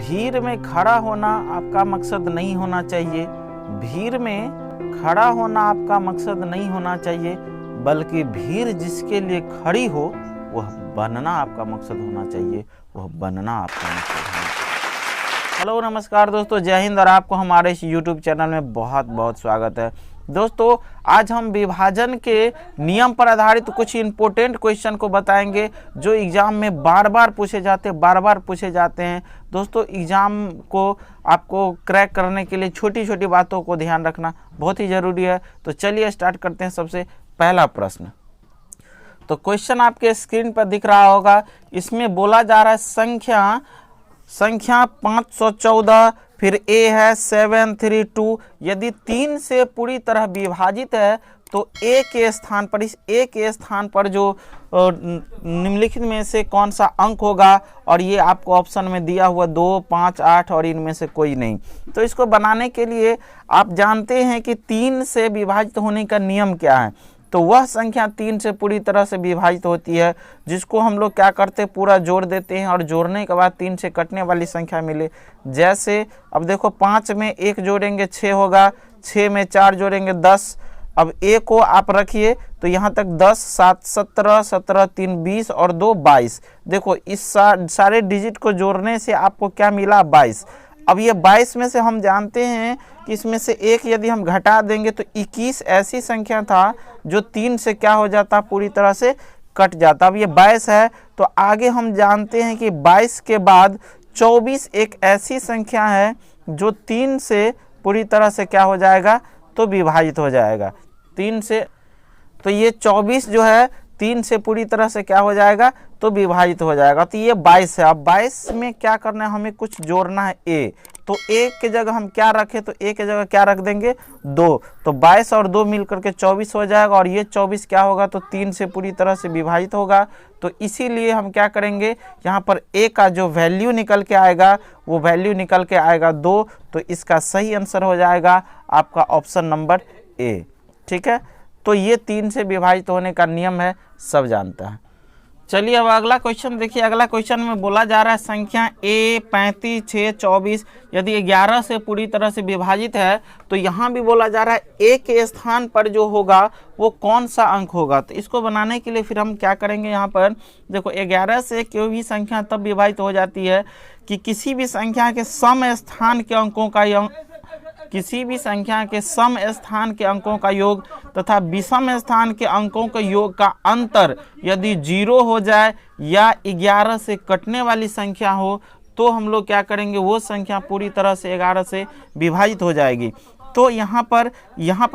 भीड़ में खड़ा होना आपका मकसद नहीं होना चाहिए। भीड़ में खड़ा होना आपका मकसद नहीं होना चाहिए, बल्कि भीड़ जिसके लिए खड़ी हो वह बनना आपका मकसद होना चाहिए। वह बनना आपका मकसद होना चाहिए। हेलो नमस्कार दोस्तों, जय हिंद और आपको हमारे इस यूट्यूब चैनल में बहुत बहुत स्वागत है। दोस्तों आज हम विभाजन के नियम पर आधारित कुछ इंपॉर्टेंट क्वेश्चन को बताएंगे जो एग्जाम में बार बार पूछे जाते हैं। दोस्तों एग्जाम को आपको क्रैक करने के लिए छोटी छोटी बातों को ध्यान रखना बहुत ही ज़रूरी है। तो चलिए स्टार्ट करते हैं। सबसे पहला प्रश्न, तो क्वेश्चन आपके स्क्रीन पर दिख रहा होगा। इसमें बोला जा रहा है संख्या 514, फिर ए है 732। यदि 3 से पूरी तरह विभाजित है तो ए के स्थान पर जो निम्नलिखित में से कौन सा अंक होगा, और ये आपको ऑप्शन में दिया हुआ 2, 5, 8 और इनमें से कोई नहीं। तो इसको बनाने के लिए आप जानते हैं कि 3 से विभाजित होने का नियम क्या है। तो वह संख्या 3 से पूरी तरह से विभाजित होती है जिसको हम लोग क्या करते हैं, पूरा जोड़ देते हैं, और जोड़ने के बाद 3 से कटने वाली संख्या मिले। जैसे अब देखो 5 में 1 जोड़ेंगे 6 होगा, 6 में 4 जोड़ेंगे 10। अब ए को आप रखिए तो यहाँ तक 10, 7, 17, 17, 3, 20 और 2, 22। देखो इस सारे डिजिट को जोड़ने से आपको क्या मिला, 22। अब ये 22 में से हम जानते हैं कि इसमें से एक यदि हम घटा देंगे तो 21 ऐसी संख्या था जो 3 से क्या हो जाता, पूरी तरह से कट जाता। अब ये 22 है तो आगे हम जानते हैं कि 22 के बाद 24 एक ऐसी संख्या है जो 3 से पूरी तरह से क्या हो जाएगा, तो विभाजित हो जाएगा 3 से। तो ये 24 जो है 3 से पूरी तरह से क्या हो जाएगा, तो विभाजित हो जाएगा। तो ये 22 है। अब 22 में क्या करना है, हमें कुछ जोड़ना है ए। तो ए के जगह हम क्या रखें, तो ए के जगह क्या रख देंगे, 2। तो 22 और 2 मिल करके 24 हो जाएगा, और ये 24 क्या होगा, तो 3 से पूरी तरह से विभाजित होगा। तो इसीलिए हम क्या करेंगे, यहाँ पर ए का जो वैल्यू निकल के आएगा वो वैल्यू निकल के आएगा 2। तो इसका सही आंसर हो जाएगा आपका ऑप्शन नंबर ए। ठीक है, तो ये 3 से विभाजित होने का नियम है, सब जानता है। चलिए अब अगला क्वेश्चन देखिए। अगला क्वेश्चन में बोला जा रहा है संख्या ए 35, 6, 24 यदि 11 से पूरी तरह से विभाजित है तो यहाँ भी बोला जा रहा है ए के स्थान पर जो होगा वो कौन सा अंक होगा। तो इसको बनाने के लिए फिर हम क्या करेंगे, यहाँ पर देखो 11 से कोई भी संख्या तब विभाजित हो जाती है कि किसी भी संख्या के सम स्थान के अंकों का योग तथा विषम स्थान के अंकों के योग का अंतर यदि 0 हो जाए या 11 से कटने वाली संख्या हो तो हम लोग क्या करेंगे, वो संख्या पूरी तरह से 11 से विभाजित हो जाएगी। तो यहाँ पर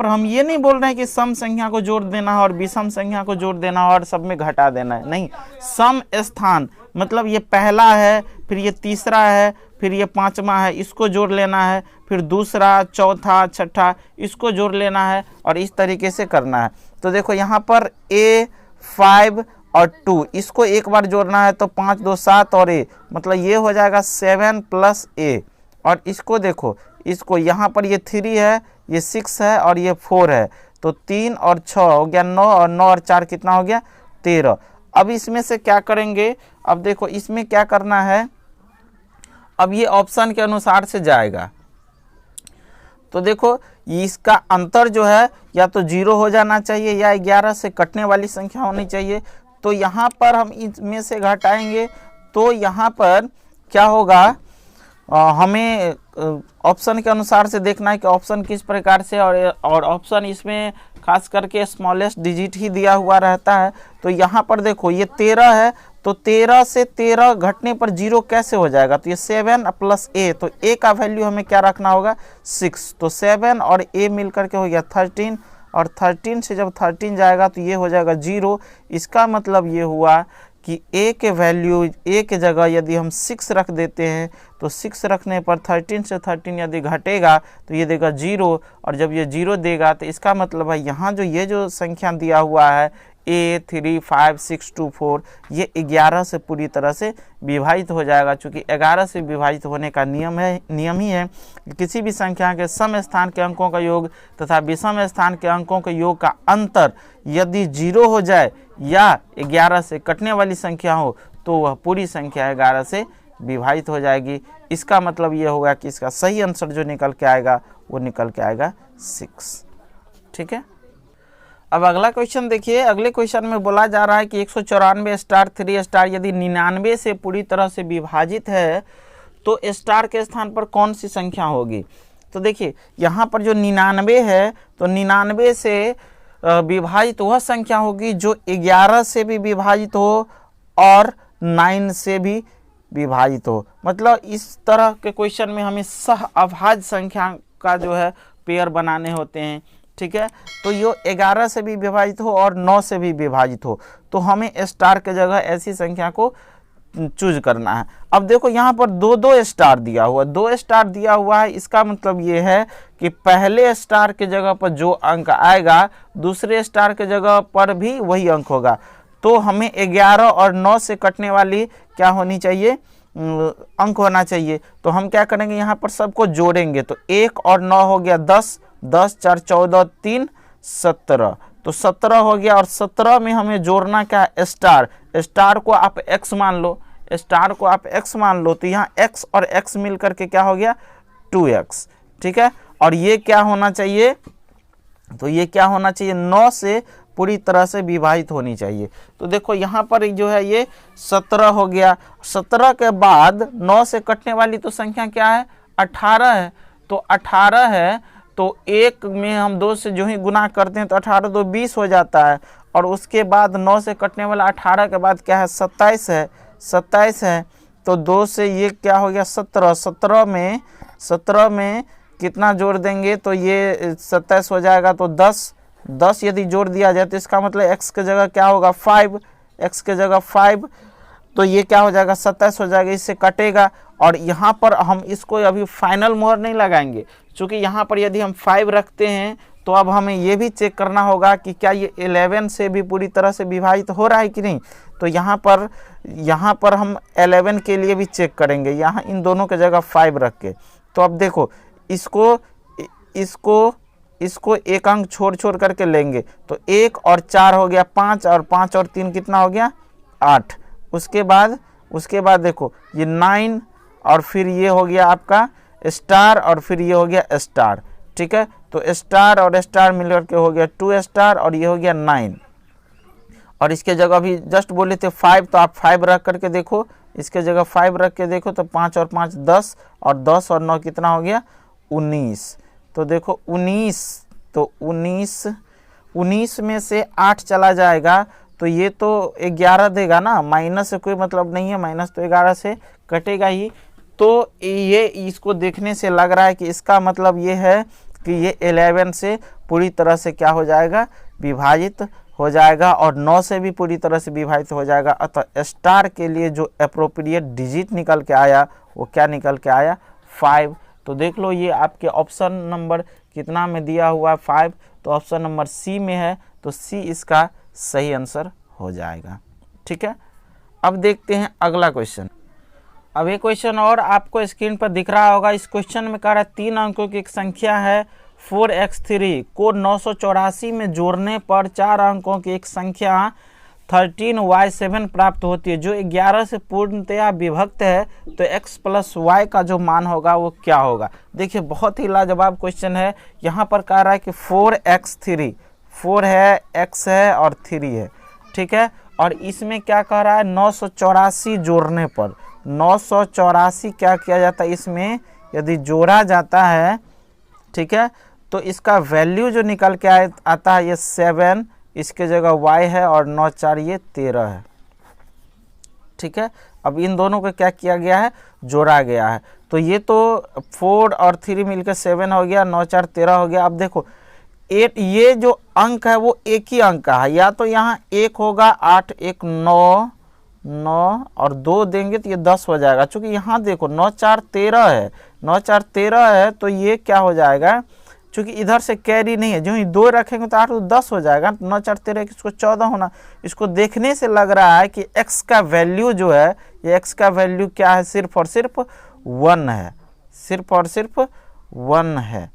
हम ये नहीं बोल रहे हैं कि सम संख्या को जोड़ देना है और विषम संख्या को जोड़ देना है और सब में घटा देना है, नहीं। सम स्थान मतलब ये पहला है, फिर ये तीसरा है, फिर ये 5वां है, इसको जोड़ लेना है, फिर दूसरा, चौथा, छठा इसको जोड़ लेना है, और इस तरीके से करना है। तो देखो यहाँ पर a 5 और 2 इसको एक बार जोड़ना है तो 5, 2, 7 और a मतलब ये हो जाएगा 7 + a। और इसको देखो, इसको यहाँ पर ये 3 है, ये 6 है और ये 4 है, तो 3 और 6 हो गया 9, और 9 और 4 कितना हो गया, 13। अब इसमें से क्या करेंगे, अब देखो इसमें क्या करना है, अब ये ऑप्शन के अनुसार से जाएगा। तो देखो इसका अंतर जो है या तो 0 हो जाना चाहिए या 11 से कटने वाली संख्या होनी चाहिए। तो यहाँ पर हम इसमें से घटाएंगे तो यहाँ पर क्या होगा, हमें ऑप्शन के अनुसार से देखना है कि ऑप्शन किस प्रकार से, और ऑप्शन इसमें खास करके स्मॉलेस्ट डिजिट ही दिया हुआ रहता है। तो यहाँ पर देखो ये 13 है, तो 13 से 13 घटने पर 0 कैसे हो जाएगा, तो ये 7 + a, तो a का वैल्यू हमें क्या रखना होगा, 6। तो 7 और a मिल करके हो गया 13, और 13 से जब 13 जाएगा तो ये हो जाएगा 0। इसका मतलब ये हुआ कि a के वैल्यू, a के जगह यदि हम 6 रख देते हैं तो 6 रखने पर 13 से 13 यदि घटेगा तो ये देगा 0, और जब ये 0 देगा तो इसका मतलब है यहाँ जो ये जो संख्या दिया हुआ है a 3 5 6 2 4 ये 11 से पूरी तरह से विभाजित हो जाएगा। चूँकि 11 से विभाजित होने का नियम ही है कि किसी भी संख्या के सम स्थान के अंकों का योग तथा विषम स्थान के अंकों के योग का अंतर यदि 0 हो जाए या 11 से कटने वाली संख्या हो तो वह पूरी संख्या 11 से विभाजित हो जाएगी। इसका मतलब ये होगा कि इसका सही आंसर जो निकल के आएगा वो निकल के आएगा 6। ठीक है, अब अगला क्वेश्चन देखिए। अगले क्वेश्चन में बोला जा रहा है कि 194 स्टार 3 स्टार यदि 99 से पूरी तरह से विभाजित है तो स्टार के स्थान पर कौन सी संख्या होगी। तो देखिए यहाँ पर जो 99 है तो 99 से विभाजित वह संख्या होगी जो 11 से भी विभाजित हो और 9 से भी विभाजित हो। मतलब इस तरह के क्वेश्चन में हमें सह अभाज्य संख्या का जो है पेयर बनाने होते हैं। ठीक है, तो ये 11 से भी विभाजित हो और 9 से भी विभाजित हो, तो हमें स्टार के जगह ऐसी संख्या को चूज करना है। अब देखो यहाँ पर 2 स्टार दिया हुआ, 2 स्टार दिया हुआ है। इसका मतलब ये है कि पहले स्टार के जगह पर जो अंक आएगा दूसरे स्टार के जगह पर भी वही अंक होगा। तो हमें 11 और 9 से कटने वाली क्या होनी चाहिए, अंक होना चाहिए। तो हम क्या करेंगे, यहाँ पर सबको जोड़ेंगे। तो 1 और 9 हो गया 10, 10 4 14 3 17, तो 17 हो गया। और 17 में हमें जोड़ना क्या है, स्टार। स्टार को आप x मान लो, स्टार को आप x मान लो, तो यहाँ x और x मिल करके क्या हो गया 2x। ठीक है, और ये क्या होना चाहिए, तो ये क्या होना चाहिए 9 से पूरी तरह से विभाजित होनी चाहिए। तो देखो यहाँ पर जो है ये 17 हो गया। 17 के बाद 9 से कटने वाली तो संख्या क्या है 18 है। तो 18 है तो 1 में हम 2 से जो ही गुना करते हैं तो 18 2 20 हो जाता है। और उसके बाद 9 से कटने वाला 18 के बाद क्या है 27 है, 27 है। तो 2 से ये क्या हो गया 17, 17 में कितना जोड़ देंगे तो ये 27 हो जाएगा। तो 10 यदि जोड़ दिया जाए तो इसका मतलब x के जगह क्या होगा 5, x के जगह 5, तो ये क्या हो जाएगा 27 हो जाएगा, इससे कटेगा। और यहाँ पर हम इसको अभी फाइनल मोहर नहीं लगाएंगे, क्योंकि यहाँ पर यदि हम 5 रखते हैं तो अब हमें ये भी चेक करना होगा कि क्या ये 11 से भी पूरी तरह से विभाजित हो रहा है कि नहीं। तो यहाँ पर हम 11 के लिए भी चेक करेंगे, यहाँ इन दोनों के जगह 5 रख के। तो अब देखो इसको एक अंक छोड़ करके लेंगे, तो 1 और 4 हो गया 5, और 5 और 3 कितना हो गया 8। उसके बाद देखो ये 9, और फिर ये हो गया आपका स्टार, और फिर ये हो गया स्टार। ठीक है, तो स्टार और स्टार मिलकर के हो गया 2 स्टार, और ये हो गया 9। और इसके जगह भी जस्ट बोले थे 5, तो आप 5 रख करके देखो, इसके जगह 5 रख के देखो, तो 5 और 5 10, और 10 और 9 कितना हो गया 19। तो देखो 19, तो 19 में से 8 चला जाएगा तो ये तो 11 देगा ना, माइनस से कोई मतलब नहीं है, माइनस तो 11 से कटेगा ही। तो ये इसको देखने से लग रहा है कि इसका मतलब ये है कि ये 11 से पूरी तरह से क्या हो जाएगा विभाजित हो जाएगा, और 9 से भी पूरी तरह से विभाजित हो जाएगा। अतः स्टार के लिए जो एप्रोप्रिएट डिजिट निकल के आया वो क्या निकल के आया 5। तो देख लो ये आपके ऑप्शन नंबर कितना में दिया हुआ है 5, तो ऑप्शन नंबर सी में है, तो सी इसका सही आंसर हो जाएगा। ठीक है, अब देखते हैं अगला क्वेश्चन। अब ये क्वेश्चन और आपको स्क्रीन पर दिख रहा होगा। इस क्वेश्चन में कह रहा है 3 अंकों की एक संख्या है 4x3 को 984 में जोड़ने पर 4 अंकों की एक संख्या 13y7 प्राप्त होती है जो 11 से पूर्णतया विभक्त है, तो x प्लस y का जो मान होगा वो क्या होगा। देखिए बहुत ही लाजवाब क्वेश्चन है। यहाँ पर कह रहा है कि 4x3, 4 है, x है और 3 है। ठीक है, और इसमें क्या कह रहा है 984 जोड़ने पर 984 क्या किया जाता है, इसमें यदि जोड़ा जाता है, ठीक है, तो इसका वैल्यू जो निकल के आता है ये 7, इसके जगह y है, और 9 4 ये 13 है। ठीक है, अब इन दोनों को क्या किया गया है जोड़ा गया है, तो ये तो 4 और 3 मिलकर 7 हो गया, 9 4 13 हो गया। अब देखो 8, ये जो अंक है वो एक ही अंक का है, या तो यहाँ 1 होगा 8 1 9 9 और 2 देंगे तो ये 10 हो जाएगा। चूँकि यहाँ देखो 9 4 13 है, 9 4 13 है, तो ये क्या हो जाएगा, चूँकि इधर से कैरी नहीं है, जो ही 2 रखेंगे तो 8 तो 10 हो जाएगा। 9 4 13 इसको 14 होना। इसको देखने से लग रहा है कि x का वैल्यू जो है, ये x का वैल्यू क्या है, सिर्फ और सिर्फ 1 है, सिर्फ और सिर्फ 1 है।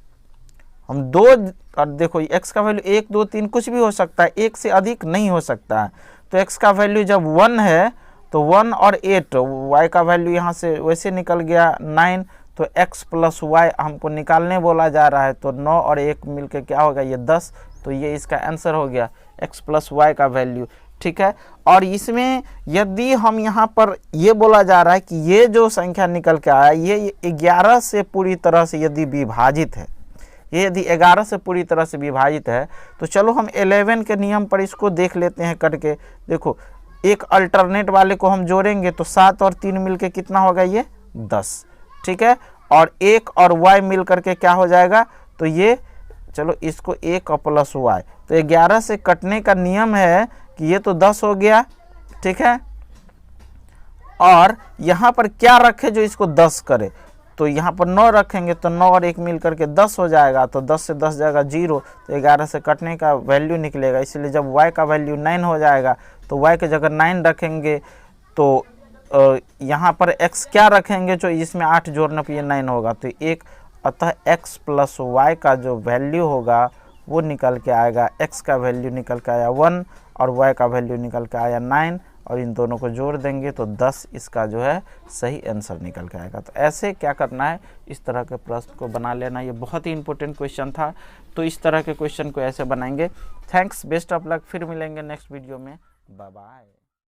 हम 2 और देखो x का वैल्यू 1 2 3 कुछ भी हो सकता है, 1 से अधिक नहीं हो सकता है। तो x का वैल्यू जब 1 है तो 1 और 8 y का वैल्यू यहाँ से वैसे निकल गया 9, तो x प्लस वाई हमको निकालने बोला जा रहा है, तो 9 और 1 मिलके क्या होगा ये 10, तो ये इसका आंसर हो गया x प्लस वाई का वैल्यू। ठीक है, और इसमें यदि हम यहाँ पर ये बोला जा रहा है कि ये जो संख्या निकल के आया ये 11 से पूरी तरह से यदि विभाजित है, ये यदि 11 से पूरी तरह से विभाजित है, तो चलो हम 11 के नियम पर इसको देख लेते हैं कट के। देखो एक अल्टरनेट वाले को हम जोड़ेंगे तो 7 और 3 मिलके कितना होगा ये 10। ठीक है, और 1 और y मिल करके क्या हो जाएगा, तो ये चलो इसको 1 और प्लस y, तो 11 से कटने का नियम है कि ये तो 10 हो गया। ठीक है, और यहाँ पर क्या रखे जो इसको 10 करे, तो यहाँ पर 9 रखेंगे तो 9 और 1 मिल करके 10 हो जाएगा, तो 10 से 10 जाएगा 0, तो 11 से कटने का वैल्यू निकलेगा। इसलिए जब y का वैल्यू 9 हो जाएगा तो y के जगह 9 रखेंगे, तो यहाँ पर x क्या रखेंगे जो इसमें 8 जोड़ने पर ये 9 होगा, तो 1, अतः x प्लस वाई का जो वैल्यू होगा वो निकल के आएगा, x का वैल्यू निकल के आया 1 और y का वैल्यू निकल के आया 9, और इन दोनों को जोड़ देंगे तो 10 इसका जो है सही आंसर निकल के आएगा। तो ऐसे क्या करना है, इस तरह के प्रश्न को बना लेना, ये बहुत ही इंपॉर्टेंट क्वेश्चन था, तो इस तरह के क्वेश्चन को ऐसे बनाएंगे। थैंक्स, बेस्ट ऑफ लक, फिर मिलेंगे नेक्स्ट वीडियो में, बाय बाय।